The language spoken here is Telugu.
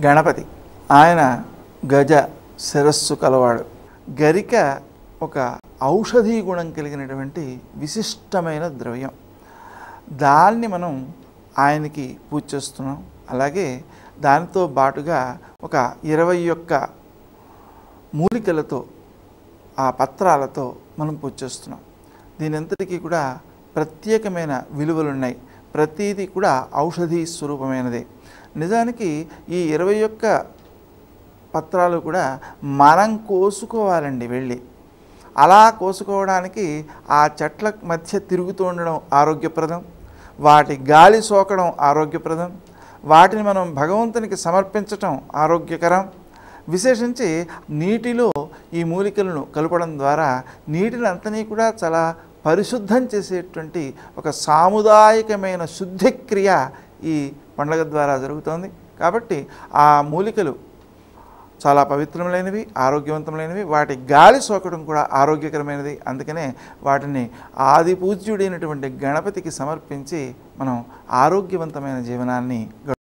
గణపతి ఆయన గజ శిరస్సు కలవాడు. గరిక ఒక ఔషధీ గుణం కలిగినటువంటి విశిష్టమైన ద్రవ్యం. దాన్ని మనం ఆయనకి పూజ చేస్తున్నాం. అలాగే దానితో బాటుగా ఒక 21 మూలికలతో ఆ పత్రాలతో మనం పూజ చేస్తున్నాం. దీనంతటికీ కూడా ప్రత్యేకమైన విలువలు ఉన్నాయి. ప్రతీది కూడా ఔషధీ స్వరూపమైనదే. నిజానికి ఈ 21 పత్రాలు కూడా మనం కోసుకోవాలండి వెళ్ళి. అలా కోసుకోవడానికి ఆ చెట్ల మధ్య తిరుగుతూ ఉండడం ఆరోగ్యప్రదం, వాటి గాలి సోకడం ఆరోగ్యప్రదం, వాటిని మనం భగవంతునికి సమర్పించటం ఆరోగ్యకరం. విశేషించి నీటిలో ఈ మూలికలను కలపడం ద్వారా నీటిని అంతనీ కూడా చాలా పరిశుద్ధం చేసేటువంటి ఒక సాముదాయికమైన శుద్ధిక్రియ ఈ పండుగ ద్వారా జరుగుతోంది. కాబట్టి ఆ మూలికలు చాలా పవిత్రమైనవి, ఆరోగ్యవంతమైనవి. వాటి గాలి సోకడం కూడా ఆరోగ్యకరమైనది. అందుకనే వాటిని ఆది పూజ్యుడైనటువంటి గణపతికి సమర్పించి మనం ఆరోగ్యవంతమైన జీవనాన్ని